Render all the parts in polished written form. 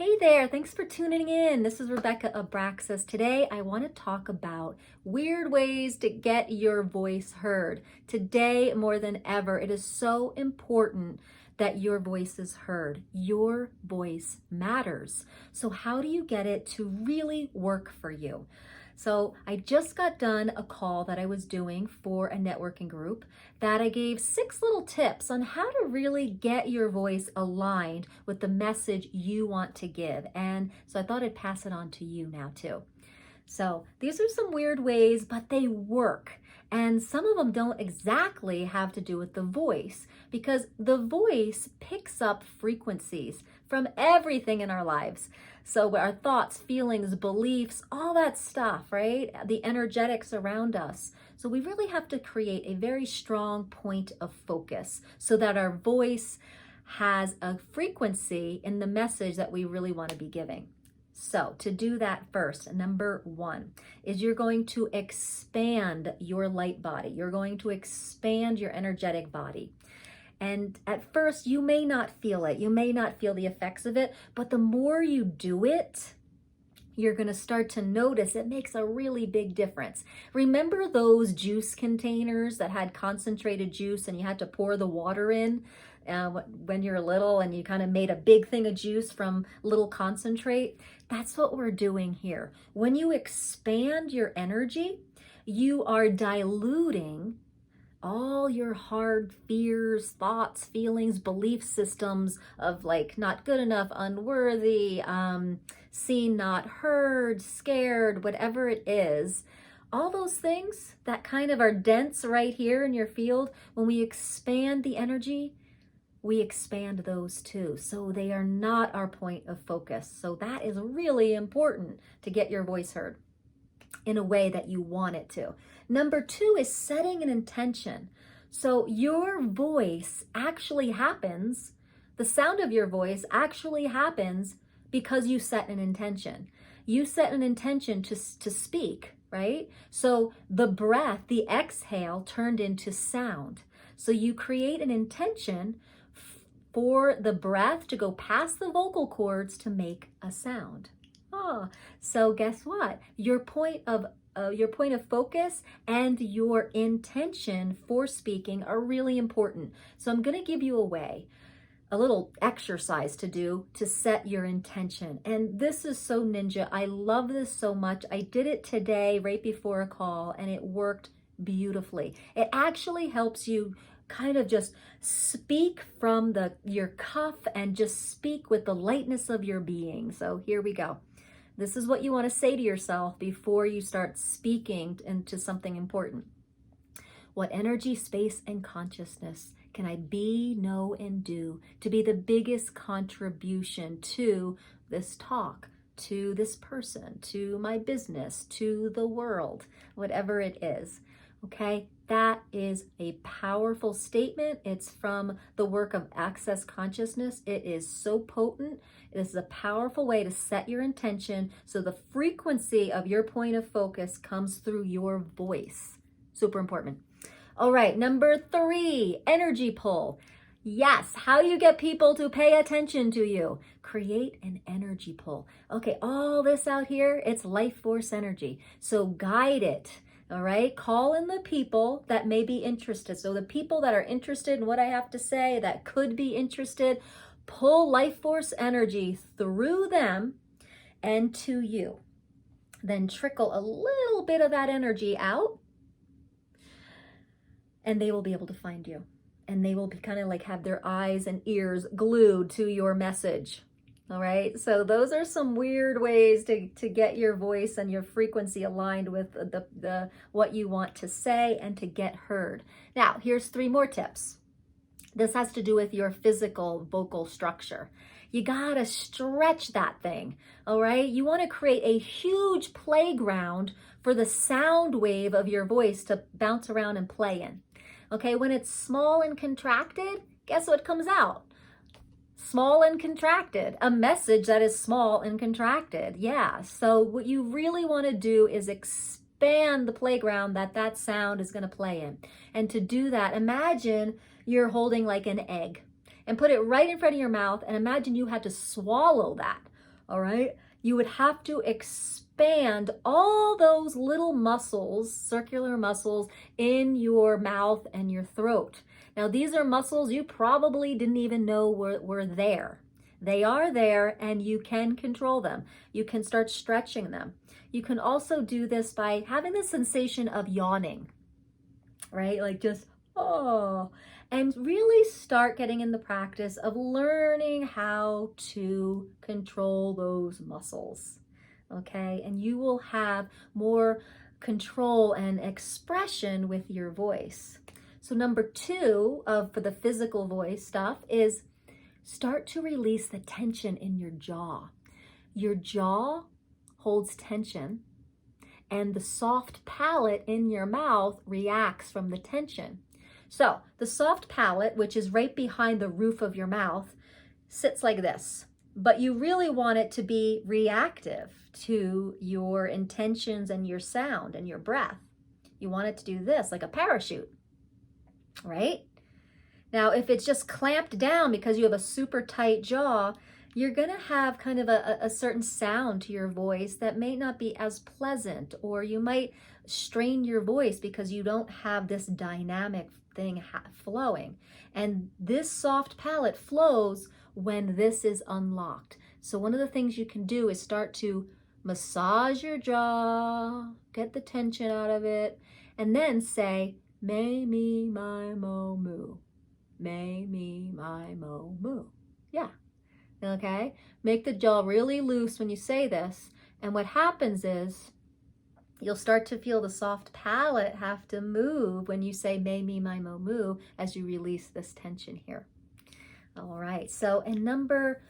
Hey there, thanks for tuning in. This is Rebecca Abraxas. Today I want to talk about weird ways to get your voice heard. Today, more than ever, it is so important that your voice is heard. Your voice matters. So how do you get it to really work for you? So I just got done a call that I was doing for a networking group that I gave 6 little tips on how to really get your voice aligned with the message you want to give. And so I thought I'd pass it on to you now too. So these are some weird ways, but they work. And some of them don't exactly have to do with the voice because the voice picks up frequencies from everything in our lives. So our thoughts, feelings, beliefs, all that stuff, right? The energetics around us. So we really have to create a very strong point of focus so that our voice has a frequency in the message that we really want to be giving. So to do that first, number 1 is you're going to expand your light body. You're going to expand your energetic body. And at first, you may not feel it. You may not feel the effects of it, but the more you do it, you're going to start to notice it makes a really big difference. Remember those juice containers that had concentrated juice and you had to pour the water in when you're little and you kind of made a big thing of juice from little concentrate? That's what we're doing here. When you expand your energy, you are diluting all your hard fears, thoughts, feelings, belief systems of like not good enough, unworthy, seen, not heard, scared, whatever it is. All those things that kind of are dense right here in your field, when we expand the energy, we expand those too. So they are not our point of focus. So that is really important to get your voice heard in a way that you want it to. Number 2 is setting an intention. So your voice actually happens, the sound of your voice actually happens because you set an intention. You set an intention to speak, right? So the breath, the exhale turned into sound. So you create an intention for the breath to go past the vocal cords to make a sound. So guess what? Your point of focus and your intention for speaking are really important. So I'm going to give you a little exercise to do to set your intention. And this is so ninja. I love this so much. I did it today right before a call and it worked beautifully. It actually helps you kind of just speak from your cuff and just speak with the lightness of your being. So here we go. This is what you want to say to yourself before you start speaking into something important. What energy, space, and consciousness can I be, know, and do to be the biggest contribution to this talk, to this person, to my business, to the world, whatever it is? Okay, that is a powerful statement. It's from the work of Access Consciousness. It is so potent. It is a powerful way to set your intention so the frequency of your point of focus comes through your voice. Super important. All right, number 3, energy pull. Yes, how you get people to pay attention to you. Create an energy pull. Okay, all this out here, it's life force energy. So guide it. All right, call in the people that may be interested. So the people that are interested in what I have to say, that could be interested, pull life force energy through them and to you. Then trickle a little bit of that energy out and they will be able to find you. And they will be kind of like have their eyes and ears glued to your message. All right, so those are some weird ways to get your voice and your frequency aligned with the what you want to say and to get heard. Now, here's 3 more tips. This has to do with your physical vocal structure. You gotta stretch that thing, all right? You wanna create a huge playground for the sound wave of your voice to bounce around and play in. Okay, when it's small and contracted, guess what comes out? Small and contracted, a message that is small and contracted. Yeah, so what you really want to do is expand the playground that sound is going to play in. And to do that, imagine you're holding like an egg and put it right in front of your mouth and imagine you had to swallow that. all right, you would have to expand all those little muscles, circular muscles in your mouth and your throat. Now, these are muscles you probably didn't even know were there. They are there and you can control them. You can start stretching them. You can also do this by having the sensation of yawning, right? Like just, oh, and really start getting in the practice of learning how to control those muscles, okay? And you will have more control and expression with your voice. So number 2 for the physical voice stuff is start to release the tension in your jaw. Your jaw holds tension, and the soft palate in your mouth reacts from the tension. So the soft palate, which is right behind the roof of your mouth, sits like this, but you really want it to be reactive to your intentions and your sound and your breath. You want it to do this like a parachute, right? Now, if it's just clamped down because you have a super tight jaw, you're going to have kind of a certain sound to your voice that may not be as pleasant, or you might strain your voice because you don't have this dynamic thing flowing. And this soft palate flows when this is unlocked. So one of the things you can do is start to massage your jaw, get the tension out of it, and then say, may, me, my, mo, moo. May, me, my, mo, moo. Yeah. Okay? Make the jaw really loose when you say this. And what happens is you'll start to feel the soft palate have to move when you say may, me, my, mo, moo as you release this tension here. All right. So, and number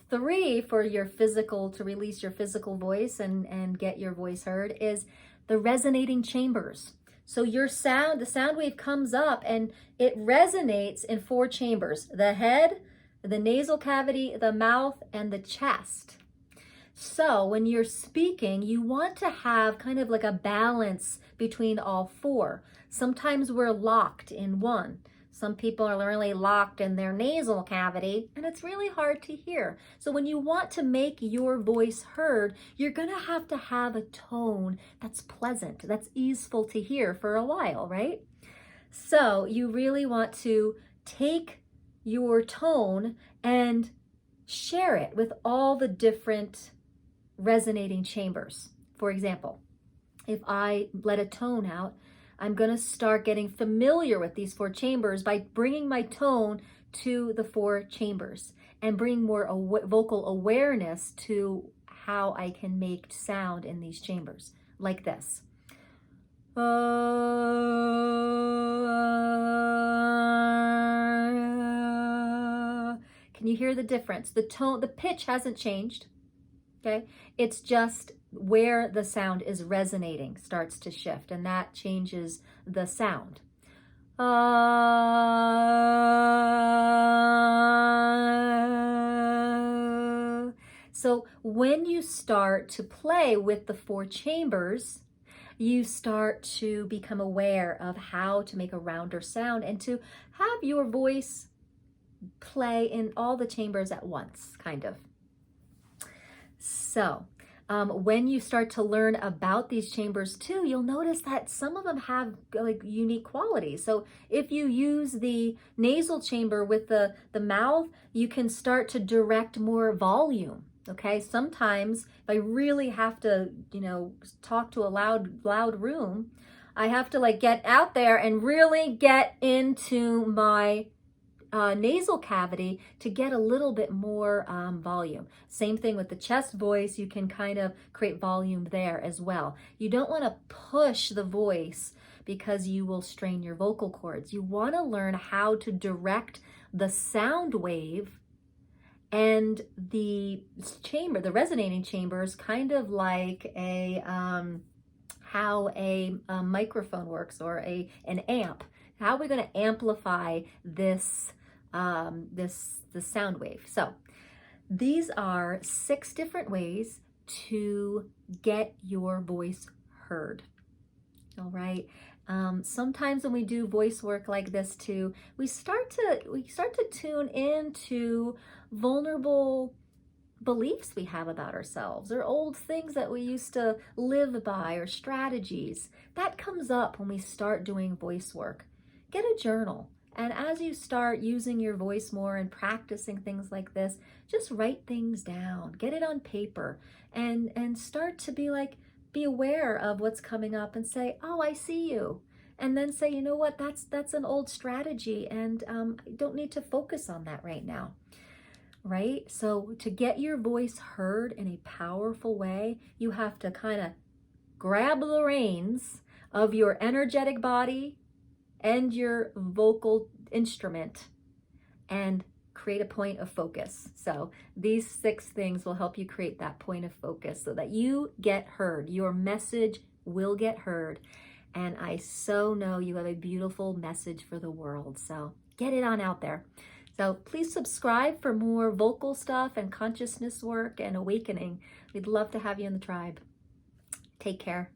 3 for your physical, to release your physical voice and get your voice heard, is the resonating chambers. So your sound, the sound wave comes up and it resonates in 4 chambers: the head, the nasal cavity, the mouth, and the chest. So when you're speaking, you want to have kind of like a balance between all 4. Sometimes we're locked in one. Some people are really locked in their nasal cavity, and it's really hard to hear. So when you want to make your voice heard, you're going to have a tone that's pleasant, that's easeful to hear for a while, right? So you really want to take your tone and share it with all the different resonating chambers. For example, if I let a tone out, I'm going to start getting familiar with these 4 chambers by bringing my tone to the 4 chambers and bring more vocal awareness to how I can make sound in these chambers, like this. Can you hear the difference? The tone, the pitch hasn't changed. Okay, it's just where the sound is resonating starts to shift, and that changes the sound. So when you start to play with the 4 chambers, you start to become aware of how to make a rounder sound and to have your voice play in all the chambers at once, kind of. So when you start to learn about these chambers too, you'll notice that some of them have like unique qualities. So if you use the nasal chamber with the mouth, you can start to direct more volume. Okay, sometimes if I really have to, talk to a loud room, I have to like get out there and really get into my nasal cavity to get a little bit more volume. Same thing with the chest voice. You can kind of create volume there as well. You don't want to push the voice because you will strain your vocal cords. You want to learn how to direct the sound wave and the chamber, the resonating chambers, kind of like a how a microphone works, or an amp. How are we going to amplify this the sound wave? So these are 6 different ways to get your voice heard. All right. Sometimes when we do voice work like this too, we start to tune into vulnerable beliefs we have about ourselves or old things that we used to live by or strategies. That comes up when we start doing voice work. Get a journal. And as you start using your voice more and practicing things like this, just write things down, get it on paper, and start to be aware of what's coming up and say, oh, I see you. And then say, you know what, that's an old strategy, and I don't need to focus on that right now. Right? So to get your voice heard in a powerful way, you have to kind of grab the reins of your energetic body and your vocal instrument and create a point of focus. So these 6 things will help you create that point of focus so that you get heard. Your message will get heard. And I so know you have a beautiful message for the world. So get it on out there. So please subscribe for more vocal stuff and consciousness work and awakening. We'd love to have you in the tribe. Take care.